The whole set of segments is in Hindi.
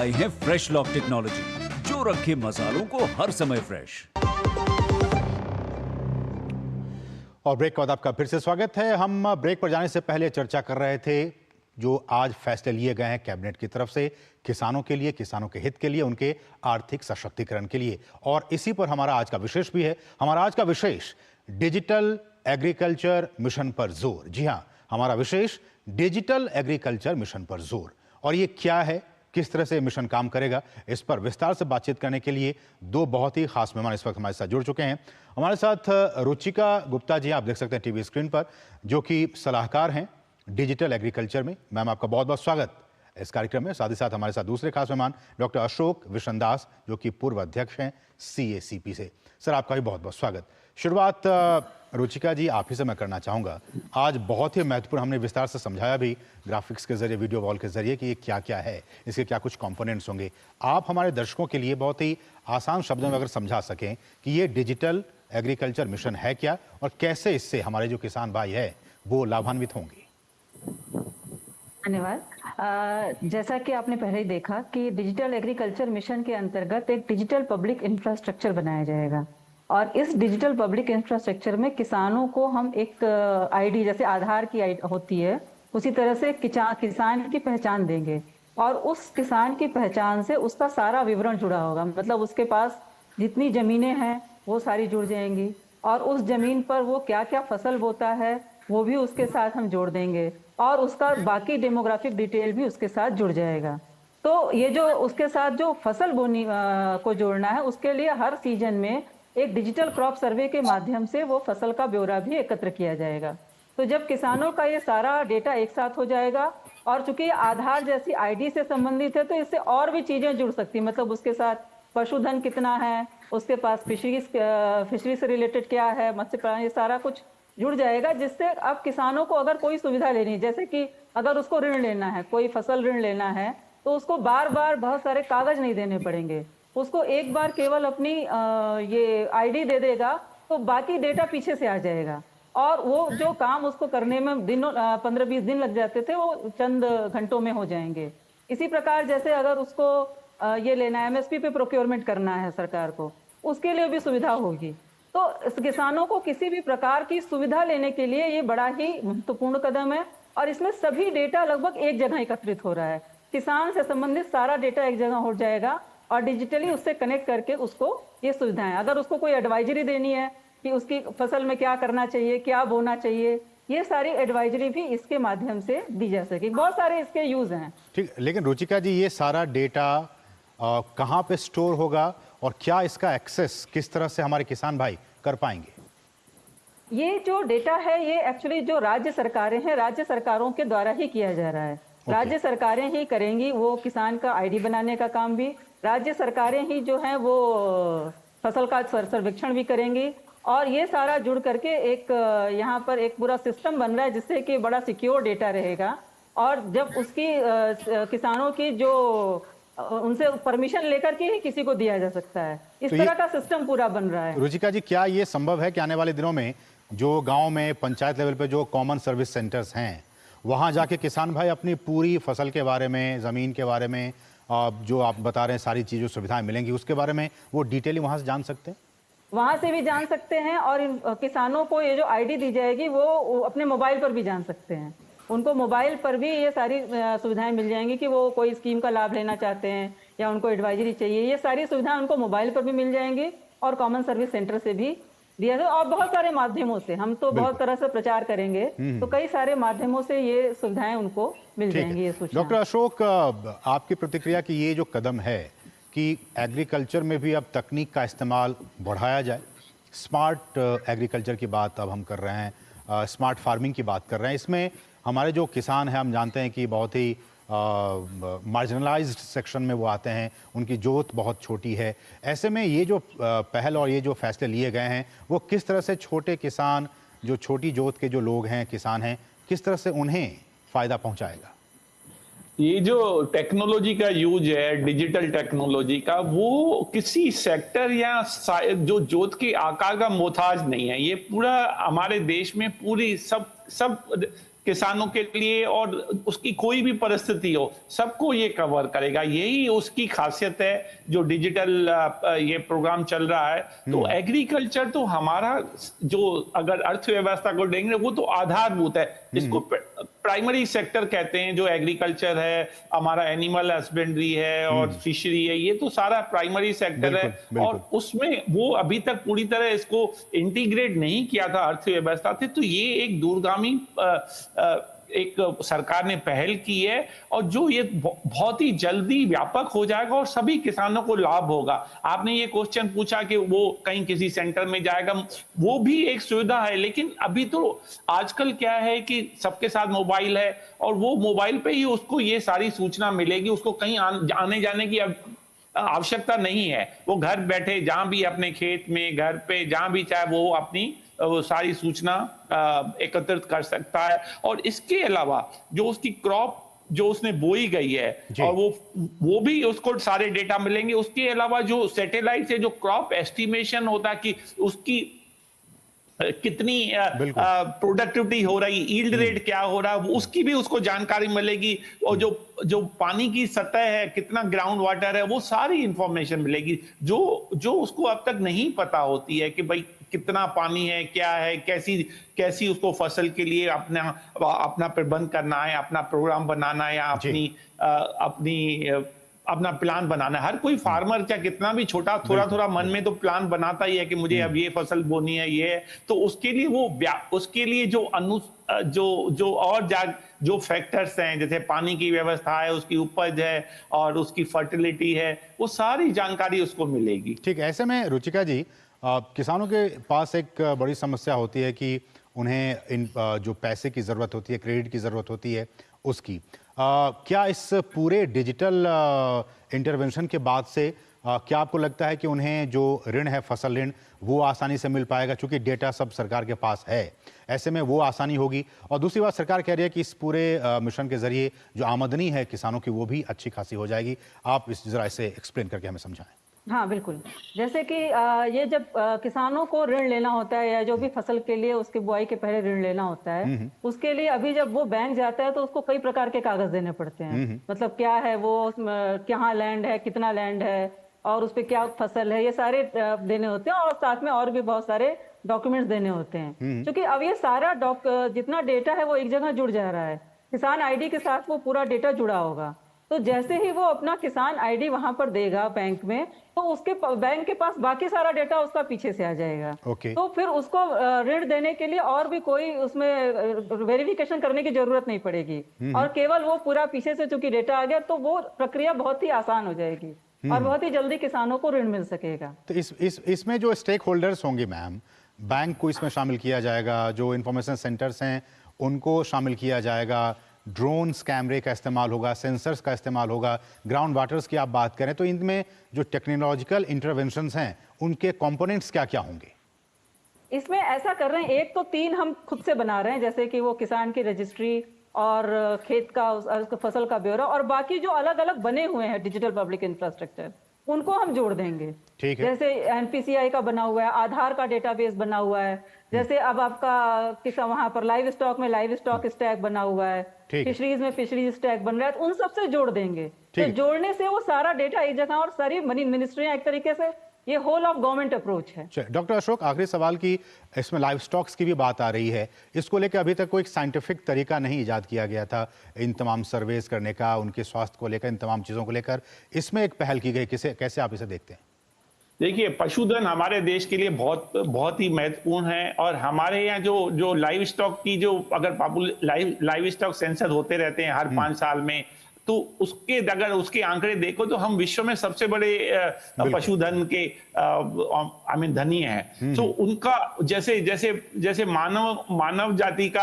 आई है फ्रेश लॉक टेक्नोलॉजी जो रखे मसालों को हर समय फ्रेश। और ब्रेक के बाद आपका फिर से स्वागत है। हम ब्रेक पर जाने से पहले चर्चा कर रहे थे जो आज फैसले लिए गए हैं कैबिनेट की तरफ से किसानों के लिए, किसानों के हित के लिए, उनके आर्थिक सशक्तिकरण के लिए। और इसी पर हमारा आज का विशेष भी है। हमारा आज का विशेष डिजिटल एग्रीकल्चर मिशन पर जोर। जी हां, हमारा विशेष डिजिटल एग्रीकल्चर मिशन पर जोर। और ये क्या है, किस तरह से मिशन काम करेगा, इस पर विस्तार से बातचीत करने के लिए दो बहुत ही खास मेहमान इस वक्त हमारे साथ जुड़ चुके हैं। हमारे साथ रुचिका गुप्ता जी, आप देख सकते हैं टीवी स्क्रीन पर, जो कि सलाहकार हैं डिजिटल एग्रीकल्चर में। मैम, आपका बहुत बहुत स्वागत इस कार्यक्रम में। साथ ही साथ हमारे साथ दूसरे खास मेहमान डॉक्टर अशोक विशनदास, जो कि पूर्व अध्यक्ष हैं CACP से। सर, आपका भी बहुत बहुत स्वागत। शुरुआत रुचिका जी आप ही से मैं करना चाहूँगा। आज बहुत ही महत्वपूर्ण, हमने विस्तार से समझाया भी ग्राफिक्स के जरिए, वीडियो वॉल के जरिए कि ये क्या क्या है, इसके क्या कुछ कंपोनेंट्स होंगे। आप हमारे दर्शकों के लिए बहुत ही आसान शब्दों में अगर समझा सकें कि ये डिजिटल एग्रीकल्चर मिशन है क्या और कैसे इससे हमारे जो किसान भाई है वो लाभान्वित होंगे। धन्यवाद। जैसा कि आपने पहले ही देखा कि डिजिटल एग्रीकल्चर मिशन के अंतर्गत एक डिजिटल पब्लिक इंफ्रास्ट्रक्चर बनाया जाएगा और इस डिजिटल पब्लिक इंफ्रास्ट्रक्चर में किसानों को हम एक आईडी, जैसे आधार की आईडी होती है, उसी तरह से किसान की पहचान देंगे और उस किसान की पहचान से उसका सारा विवरण जुड़ा होगा। मतलब उसके पास जितनी जमीनें हैं वो सारी जुड़ जाएंगी और उस जमीन पर वो क्या क्या फसल बोता है वो भी उसके साथ हम जोड़ देंगे और उसका बाकी डेमोग्राफिक डिटेल भी उसके साथ जुड़ जाएगा। तो ये जो उसके साथ जो फसल बोनी को जोड़ना है, उसके लिए हर सीजन में एक डिजिटल क्रॉप सर्वे के माध्यम से वो फसल का ब्यौरा भी एकत्र किया जाएगा। तो जब किसानों का ये सारा डेटा एक साथ हो जाएगा और चूंकि आधार जैसी आईडी से संबंधित है तो इससे और भी चीजें जुड़ सकती हैं। मतलब उसके साथ पशुधन कितना है, उसके पास फिशरी से रिलेटेड क्या है, मत्स्य पालन, ये सारा कुछ जुड़ जाएगा, जिससे अब किसानों को अगर कोई सुविधा लेनी है, जैसे कि अगर उसको ऋण लेना है, कोई फसल ऋण लेना है, तो उसको बार बार बहुत सारे कागज नहीं देने पड़ेंगे। उसको एक बार केवल अपनी ये आईडी दे देगा तो बाकी डेटा पीछे से आ जाएगा और वो जो काम उसको करने में 15-20 दिन लग जाते थे वो चंद घंटों में हो जाएंगे। इसी प्रकार जैसे अगर उसको ये लेना है, MSP पे प्रोक्योरमेंट करना है सरकार को, उसके लिए भी सुविधा होगी। तो किसानों को किसी भी प्रकार की सुविधा लेने के लिए ये बड़ा ही महत्वपूर्ण कदम है और इसमें सभी डेटा लगभग एक जगह एकत्रित हो रहा है। किसान से संबंधित सारा डेटा एक जगह हो जाएगा और डिजिटली उससे कनेक्ट करके उसको ये सुविधाएं, अगर उसको कोई एडवाइजरी देनी है कि उसकी फसल में क्या करना चाहिए, क्या बोना चाहिए, ये सारी एडवाइजरी भी इसके माध्यम से दी जा सके। बहुत सारे इसके यूज हैं। ठीक, लेकिन रुचिका जी, ये सारा डेटा कहाँ पे स्टोर होगा और क्या इसका एक्सेस किस तरह से हमारे किसान भाई कर पाएंगे? ये जो डेटा है ये एक्चुअली जो राज्य सरकारें हैं, राज्य सरकारों के द्वारा ही किया जा रहा है। राज्य सरकारें ही करेंगी वो किसान का आईडी बनाने का काम भी। राज्य सरकारें ही जो है वो फसल का सर्वेक्षण भी करेंगी और ये सारा जुड़ करके एक यहाँ पर एक पूरा सिस्टम बन रहा है जिससे कि बड़ा सिक्योर डेटा रहेगा और जब उसकी किसानों की जो उनसे परमिशन लेकर के ही किसी को दिया जा सकता है। इस तरह का सिस्टम पूरा बन रहा है। रुचिका जी, क्या ये संभव है कि आने वाले दिनों में जो गांव में पंचायत लेवल पे जो कॉमन सर्विस सेंटर्स हैं वहां जाके किसान भाई अपनी पूरी फसल के बारे में, जमीन के बारे में, जो आप बता रहे हैं सारी चीजों सुविधाएं मिलेंगी उसके बारे में वो डिटेली वहां से जान सकते हैं? वहां से भी जान सकते हैं और किसानों को ये जो आईडी दी जाएगी वो अपने मोबाइल पर भी जान सकते हैं। उनको मोबाइल पर भी ये सारी सुविधाएं मिल जाएंगी कि वो कोई स्कीम का लाभ लेना चाहते हैं या उनको एडवाइजरी चाहिए, ये सारी सुविधाएं उनको मोबाइल पर भी मिल जाएंगी और कॉमन सर्विस सेंटर से भी दिया जाए और बहुत सारे माध्यमों से। हम तो बहुत तरह से प्रचार करेंगे तो कई सारे माध्यमों से ये सुविधाएं उनको मिल जाएंगी। ये सूचना। डॉक्टर अशोक, आपकी प्रतिक्रिया कि ये जो कदम है कि एग्रीकल्चर में भी अब तकनीक का इस्तेमाल बढ़ाया जाए, स्मार्ट एग्रीकल्चर की बात अब हम कर रहे हैं, स्मार्ट फार्मिंग की बात कर रहे हैं, इसमें हमारे जो किसान हैं हम जानते हैं कि बहुत ही मार्जिनलाइज्ड सेक्शन में वो आते हैं, उनकी जोत बहुत छोटी है। ऐसे में ये जो पहल और ये जो फैसले लिए गए हैं वो किस तरह से छोटे किसान, जो छोटी जोत के जो लोग हैं, किसान हैं, किस तरह से उन्हें फायदा पहुंचाएगा? ये जो टेक्नोलॉजी का यूज है, डिजिटल टेक्नोलॉजी का, वो किसी सेक्टर या जो जोत के आकार का मोहताज नहीं है। ये पूरा हमारे देश में पूरी सब किसानों के लिए, और उसकी कोई भी परिस्थिति हो सबको ये कवर करेगा। यही उसकी खासियत है जो डिजिटल ये प्रोग्राम चल रहा है। तो एग्रीकल्चर तो हमारा जो अगर अर्थव्यवस्था को देंगे वो तो आधारभूत है। इसको प्राइमरी सेक्टर कहते हैं, जो एग्रीकल्चर है, हमारा एनिमल हस्बेंड्री है और फिशरी है, ये तो सारा प्राइमरी सेक्टर है। और उसमें वो अभी तक पूरी तरह इसको इंटीग्रेट नहीं किया था अर्थव्यवस्था से। तो ये एक दूरगामी एक सरकार ने पहल की है, और जो ये बहुत ही जल्दी व्यापक हो जाएगा और सभी किसानों को लाभ होगा। आपने ये क्वेश्चन पूछा कि वो कहीं किसी सेंटर में जाएगा, वो भी एक सुविधा है, लेकिन अभी तो आजकल क्या है कि सबके साथ मोबाइल है, और वो मोबाइल पे ही उसको ये सारी सूचना मिलेगी। उसको कहीं आने जाने की आवश्यकता नहीं है। वो घर बैठे जहां भी अपने खेत में, घर पे जहां भी चाहे, वो अपनी वो सारी सूचना एकत्रित कर सकता है। और इसके अलावा जो उसकी क्रॉप जो उसने बोई गई है, और वो भी उसको सारे डेटा मिलेंगे। उसके अलावा जो सैटेलाइट से जो क्रॉप एस्टिमेशन होता है कि उसकी कितनी प्रोडक्टिविटी हो रही, ईल्ड रेट क्या हो रहा है, उसकी भी उसको जानकारी मिलेगी। और जो पानी की सतह है, कितना ग्राउंड वाटर है, वो सारी इंफॉर्मेशन मिलेगी जो उसको अब तक नहीं पता होती है कि भाई कितना पानी है, क्या है, कैसी उसको फसल के लिए अपना प्रबंध करना है, अपना प्रोग्राम बनाना है, या अपना प्लान बनाना है। हर कोई फार्मर चाहे कितना भी छोटा, थोड़ा मन में तो प्लान बनाता ही है कि मुझे अब ये फसल बोनी है, ये है। तो उसके लिए जो फैक्टर्स हैं, जैसे पानी की व्यवस्था है, उसकी उपज है और उसकी फर्टिलिटी है, वो सारी जानकारी उसको मिलेगी। ठीक है। ऐसे में रुचिका जी, किसानों के पास एक बड़ी समस्या होती है कि उन्हें इन जो पैसे की ज़रूरत होती है, क्रेडिट की ज़रूरत होती है, उसकी क्या इस पूरे डिजिटल इंटरवेंशन के बाद से क्या आपको लगता है कि उन्हें जो ऋण है, फसल ऋण, वो आसानी से मिल पाएगा? चूंकि डेटा सब सरकार के पास है, ऐसे में वो आसानी होगी। और दूसरी बात, सरकार कह रही है कि इस पूरे मिशन के जरिए जो आमदनी है किसानों की, वो भी अच्छी खासी हो जाएगी। आप इस जरा इसे एक्सप्लेन करके हमें समझाएं। हाँ बिल्कुल। जैसे कि ये जब किसानों को ऋण लेना होता है, या जो भी फसल के लिए उसके बुआई के पहले ऋण लेना होता है, उसके लिए अभी जब वो बैंक जाता है तो उसको कई प्रकार के कागज देने पड़ते हैं। मतलब क्या है वो, कहाँ लैंड है, कितना लैंड है, और उस पर क्या फसल है, ये सारे देने होते हैं। और साथ में और भी बहुत सारे डॉक्यूमेंट्स देने होते हैं। क्योंकि अब ये सारा जितना डेटा है वो एक जगह जुड़ जा रहा है। किसान आईडी के साथ वो पूरा डेटा जुड़ा होगा। तो जैसे ही वो अपना किसान आईडी वहां पर देगा बैंक में, तो उसके बैंक के पास बाकी सारा डेटा उसका पीछे से आ जाएगा। तो फिर उसको ऋण देने के लिए और भी कोई उसमें वेरिफिकेशन करने की जरूरत नहीं पड़ेगी, और केवल वो पूरा पीछे से चूंकि डेटा आ गया, तो वो प्रक्रिया बहुत ही आसान हो जाएगी और बहुत ही जल्दी किसानों को ऋण मिल सकेगा। तो इसमें जो स्टेक होल्डर्स होंगे मैम, बैंक को इसमें शामिल किया जाएगा, जो इंफॉर्मेशन सेंटर्स हैं उनको शामिल किया जाएगा, ड्रोन्स कैमरे का इस्तेमाल होगा, सेंसर्स का इस्तेमाल होगा, ग्राउंड वाटर्स की आप बात करें, तो इनमें जो टेक्नोलॉजिकल इंटरवेंशंस हैं उनके कंपोनेंट्स क्या क्या होंगे? इसमें ऐसा कर रहे हैं, एक तो 3 हम खुद से बना रहे हैं, जैसे कि वो किसान की रजिस्ट्री और खेत का फसल का ब्यौरा, और बाकी जो अलग अलग बने हुए हैं डिजिटल पब्लिक इंफ्रास्ट्रक्चर, उनको हम जोड़ देंगे। ठीक है। जैसे एनपीसीआई का बना हुआ है, आधार का डेटाबेस बना हुआ है, जैसे अब आपका वहां पर लाइव स्टॉक में लाइव स्टॉक स्टैक बना हुआ है, फिशरीज में फिशरीज स्टैक बन रहा है, तो उन सबसे जोड़ देंगे। तो जोड़ने से वो सारा डेटा एक जगह, और सारी मिनिस्ट्रियां एक तरीके से, ये होल ऑफ गवर्नमेंट अप्रोच है। डॉक्टर अशोक, आखिरी सवाल की, इसमें लाइव स्टॉक्स की भी बात आ रही है, इसको लेकर अभी तक कोई साइंटिफिक तरीका नहीं इजाद किया गया था इन तमाम सर्वेस करने का, उनके स्वास्थ्य को लेकर, इन तमाम चीज़ों को लेकर इसमें एक पहल की गई, कैसे आप इसे देखते हैं? देखिए, पशुधन हमारे देश के लिए बहुत ही महत्वपूर्ण है, और हमारे यहाँ जो लाइव स्टॉक की जो अगर लाइव स्टॉक सेंसर होते रहते हैं हर 5 साल में, तो अगर उसके आंकड़े देखो तो हम विश्व में सबसे बड़े पशुधन के धनी हैं। तो उनका जैसे मानव जाति का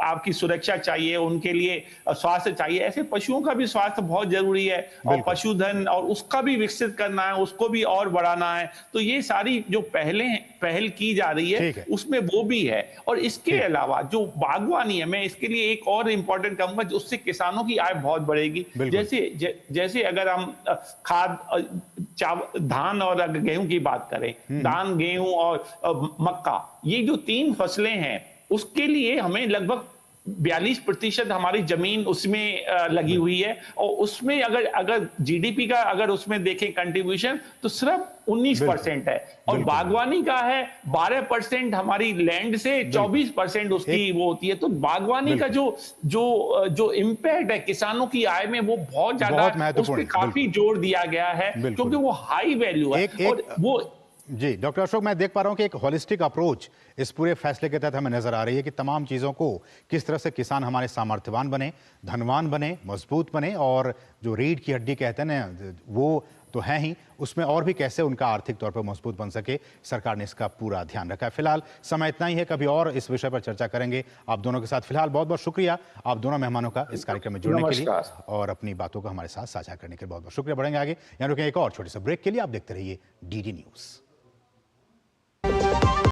आपकी सुरक्षा चाहिए, उनके लिए स्वास्थ्य चाहिए, ऐसे पशुओं का भी स्वास्थ्य बहुत जरूरी है, और पशुधन और उसका भी विकसित करना है, उसको भी और बढ़ाना है। तो ये सारी जो पहल की जा रही है उसमें वो भी है। और इसके अलावा जो बागवानी है, मैं इसके लिए एक और इम्पोर्टेंट कहूंगा, उससे किसानों की आय बहुत बढ़ेगी। जैसे अगर हम धान और गेहूं की बात करें, धान, गेहूं और मक्का, ये जो 3 फसलें हैं, उसके लिए हमें लगभग 42% हमारी जमीन उसमें लगी हुई है, और उसमें अगर जीडीपी का अगर उसमें देखें कंट्रीब्यूशन तो सिर्फ 19% है, और बागवानी का है 12%, हमारी लैंड से 24% उसकी वो होती है। तो बागवानी का जो इम्पैक्ट है किसानों की आय में वो बहुत ज्यादा, उस पर काफी जोर दिया गया है क्योंकि वो हाई वैल्यू है। और वो जी डॉक्टर अशोक, मैं देख पा रहा हूं कि एक होलिस्टिक अप्रोच इस पूरे फैसले के तहत हमें नजर आ रही है कि तमाम चीजों को किस तरह से किसान हमारे सामर्थ्यवान बने, धनवान बने, मजबूत बने, और जो रीढ़ की हड्डी कहते हैं ना वो तो है ही, उसमें और भी कैसे उनका आर्थिक तौर पर मजबूत बन सके, सरकार ने इसका पूरा ध्यान रखा है। फिलहाल समय इतना ही है, कभी और इस विषय पर चर्चा करेंगे आप दोनों के साथ। फिलहाल बहुत बहुत शुक्रिया आप दोनों मेहमानों का इस कार्यक्रम में जुड़ने के लिए और अपनी बातों को हमारे साथ साझा करने के लिए बहुत बहुत शुक्रिया। बढ़ेंगे आगे, यहाँ रुकें एक और छोटे से ब्रेक के लिए। आप देखते रहिए डीडी न्यूज।